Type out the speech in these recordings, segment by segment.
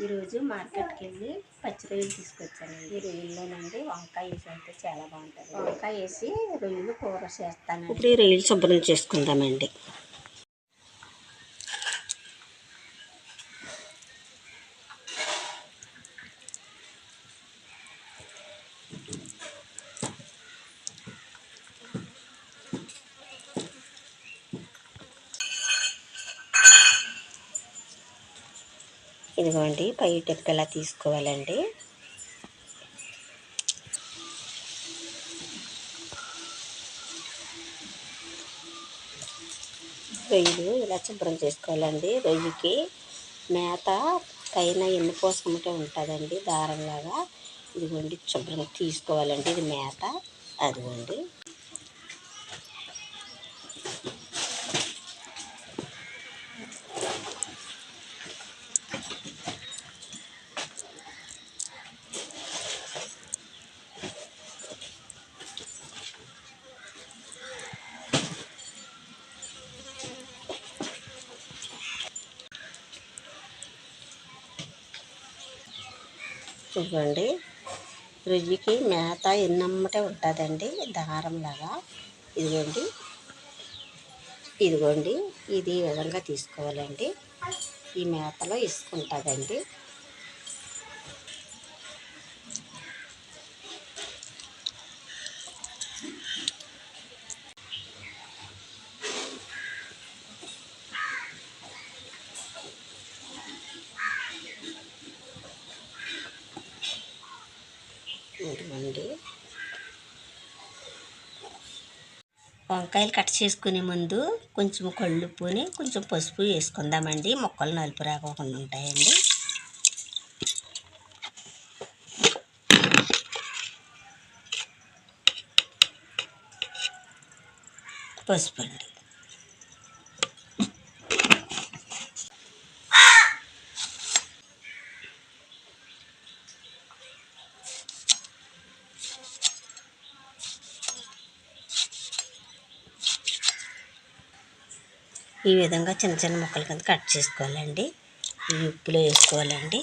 ఈరోజు మార్కెట్కి వెళ్ళి పచ్చి రొయ్యలు తీసుకొచ్చానండి. ఈ రొయ్యల్లోనండి వంకాయ వేసి అయితే చాలా బాగుంటుంది. వంకాయ వేసి రొయ్యలు కూర చేస్తాను. ఇప్పుడు ఈ రొయ్యలు శుభ్రం చేసుకుందామండి. ఇదిగోండి పై టెప్ ఎలా తీసుకోవాలండి. రొయ్యలు ఇలా శుభ్రం చేసుకోవాలండి. రొయ్యకి మేత పైన ఎన్నుకోసమటే ఉంటుందండి దారంలాగా. ఇదిగోండి శుభ్రం తీసుకోవాలండి. ఇది మేత. అదిగోండి చూడండి రొయ్యకి మేత ఎన్నమ్మటే ఉంటుందండి దారంలాగా. ఇదిగోండి ఇది ఈ విధంగా తీసుకోవాలండి. ఈ మేతలో ఇసుకుంటుందండి. ఇదిగోండి వంకాయలు కట్ చేసుకునే ముందు కొంచెం కళ్ళుప్పుని కొంచెం పసుపు వేసుకుందామండి. మొక్కలు నలుపు రాకుండా ఉంటాయండి. పసుపు అండి. ఈ విధంగా చిన్న చిన్న ముక్కల కింద కట్ చేసుకోవాలండి. ఈ ఉప్పులో వేసుకోవాలండి.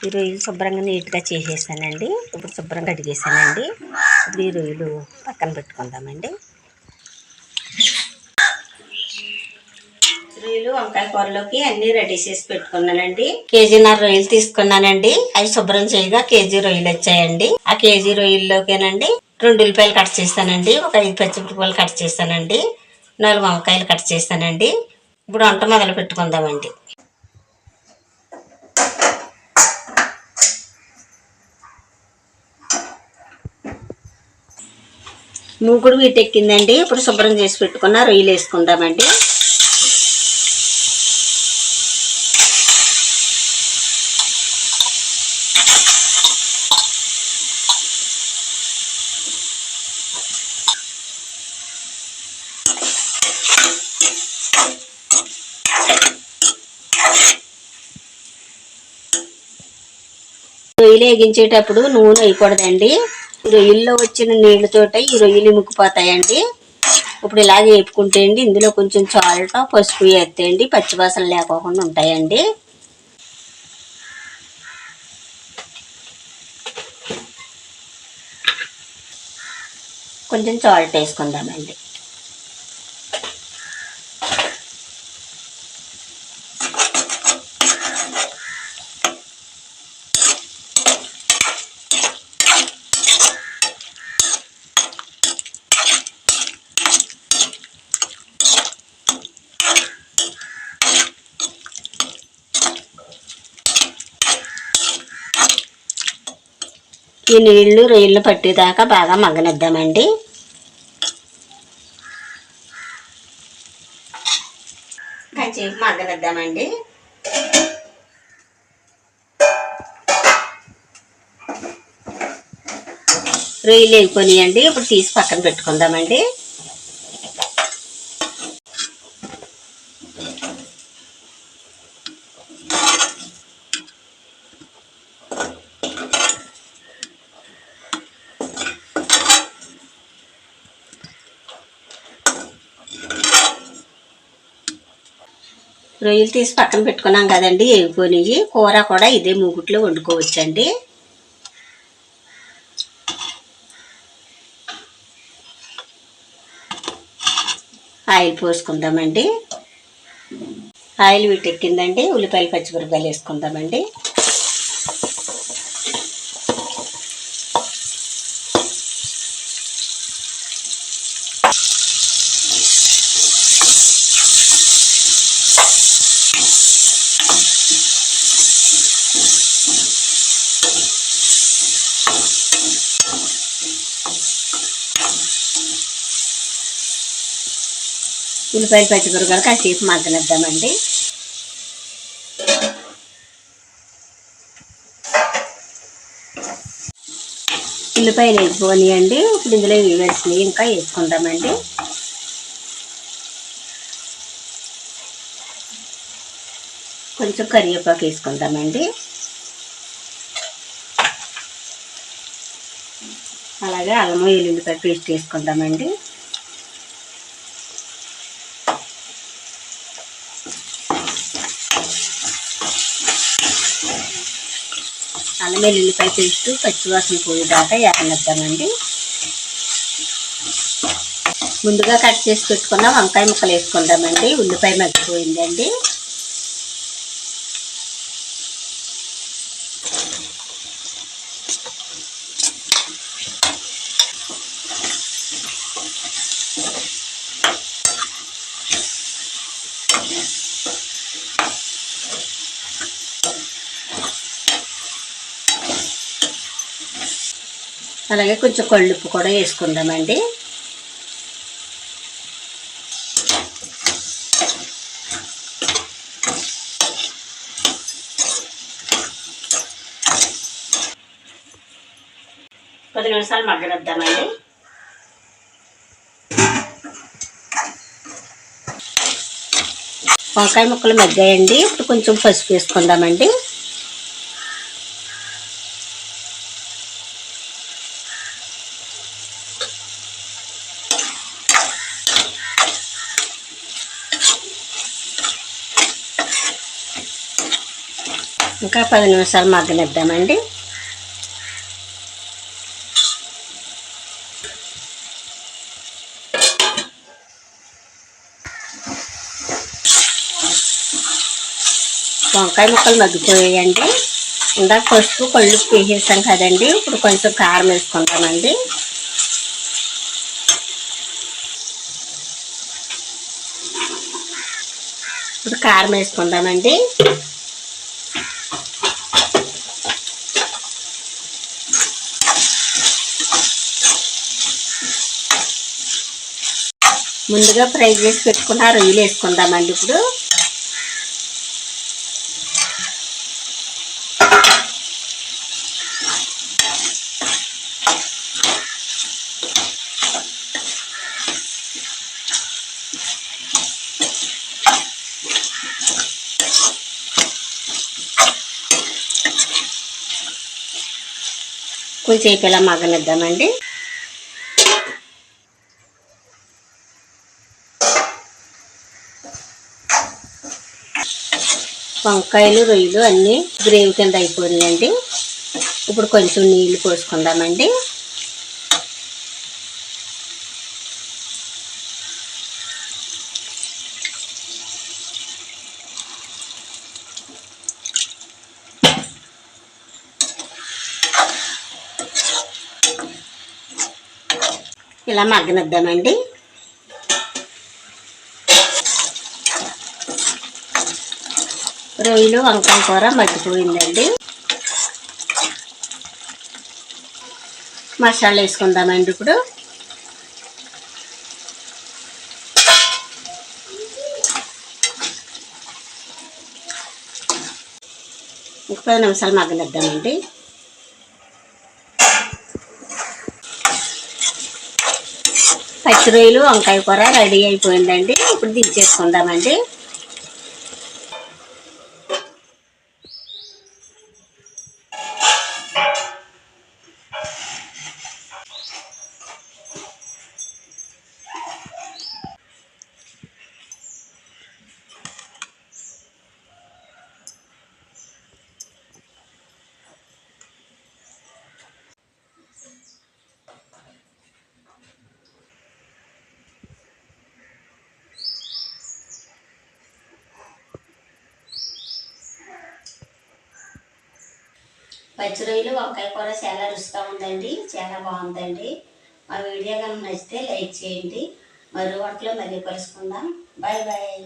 ఈ రొయ్యలు శుభ్రంగా నీట్గా చేసేసానండి. ఇప్పుడు శుభ్రంగా కడిగేసానండి. ఇప్పుడు ఈ రొయ్యలు పక్కన పెట్టుకుందామండి. రొయ్యలు వంకాయ కూరలోకి అన్నీ రెడీ చేసి పెట్టుకున్నానండి. కేజీన్నర రొయ్యలు తీసుకున్నానండి. అవి శుభ్రం చేయగా కేజీ రొయ్యలు వచ్చాయండి. ఆ కేజీ రొయ్యల్లోకేనండి 2 ఉల్లిపాయలు కట్ చేస్తానండి. ఒక 5 పచ్చిమిరపకాయలు కట్ చేస్తానండి. 4 వంకాయలు కట్ చేస్తానండి. ఇప్పుడు వంట మొదలు పెట్టుకుందామండి. మూకుడు వీటెక్కిందండి. ఇప్పుడు శుభ్రం చేసి పెట్టుకున్న రొయ్యలు వేసుకుందామండి. రొయ్యలు వేగించేటప్పుడు నూనె వేయకూడదండి. రొయ్యల్లో వచ్చిన నీళ్ళతోటే ఈ రొయ్యలు ముక్కిపోతాయండి. ఇప్పుడు ఇలాగే వేపుకుంటే అండి ఇందులో కొంచెం సాల్ట్ పసుపు వేస్తే అండి పచ్చివాసన లేకోకుండా ఉంటాయండి. కొంచెం సాల్ట్ వేసుకుందామండి. ఈ నీళ్లు రొయ్యలు పట్టేదాకా బాగా మగ్గనిద్దామండి. కాసేపు మగ్గనిద్దామండి. రొయ్యలు వేసుకొనియండి. ఇప్పుడు తీసి పక్కన పెట్టుకుందామండి. రొయ్యలు తీసి పక్కన పెట్టుకున్నాం కదండి, వేపుకొని కూర కూడా ఇదే మూగుట్లో వండుకోవచ్చండి. ఆయిల్ పోసుకుందామండి. ఆయిల్ వీటెక్కిందండి. ఉల్లిపాయలు పచ్చిమిరపకాయలు వేసుకుందామండి. ఉల్లిపాయలు పచ్చిమిరపకాయలు కాసేపు మగ్గనిద్దామండి. ఉల్లిపాయలు వేసుకోనియండి. ఇప్పుడు ఇందులో వేసినవి ఇంకా వేసుకుందామండి. కొంచెం కరివేపాకు వేసుకుందామండి. అలాగే అల్లం వెల్లుల్లిపాయ పేస్ట్ వేసుకుందామండి. అల్లం వెల్లుల్లిపాయ పేస్ట్ పచ్చివాసన పోయేదాకా వేగనిద్దామండి. ముందుగా కట్ చేసి పెట్టుకున్న వంకాయ ముక్కలు వేసుకుందామండి. ఉల్లిపాయ మగ్గిపోయిందండి. అలాగే కొంచెం కళ్ళుప్పు కూడా వేసుకుందామండి. కొద్ది నిమిషాలు మగ్గనిద్దామండి. వంకాయ ముక్కలు మగ్గాయండి. ఇప్పుడు కొంచెం పసుపు వేసుకుందామండి. ఇంకా 10 నిమిషాలు మగ్గనిద్దామండి. వంకాయ ముక్కలు మగ్గిపోయాయండి. ఇందాక పసుపు కళ్ళుప్పు వేసేసాం కదండి. ఇప్పుడు కొంచెం కారం వేసుకుంటామండి. ఇప్పుడు కారం వేసుకుందామండి. ముందుగా ఫ్రై చేసి పెట్టుకున్న రొయ్యలు వేసుకుందామండి. ఇప్పుడు కొంచెం ఇలా మగ్గనిద్దామండి. వంకాయలు రొయ్యలు అన్నీ గ్రేవీ కింద అయిపోయిందండి. ఇప్పుడు కొంచెం నీళ్ళు పోసుకుందామండి. ఇలా మగ్గనిద్దామండి. రొయ్యలు వంకాయ కూర మగ్గిపోయిందండి. మసాలా వేసుకుందామండి. ఇప్పుడు ఒక 10 నిమిషాలు మగ్గనిద్దామండి. పచ్చి రొయ్యలు వంకాయ కూర రెడీ అయిపోయిందండి. ఇప్పుడు దించేసుకుందామండి. పచ్చి రొయ్యలు వంకాయ కూర చాలా రుచిగా ఉందండి. చాలా బాగుందండి. మా వీడియో కనుక నచ్చితే లైక్ చేయండి. మరో వంటలో మళ్ళీ కలుసుకుందాం. Bye bye.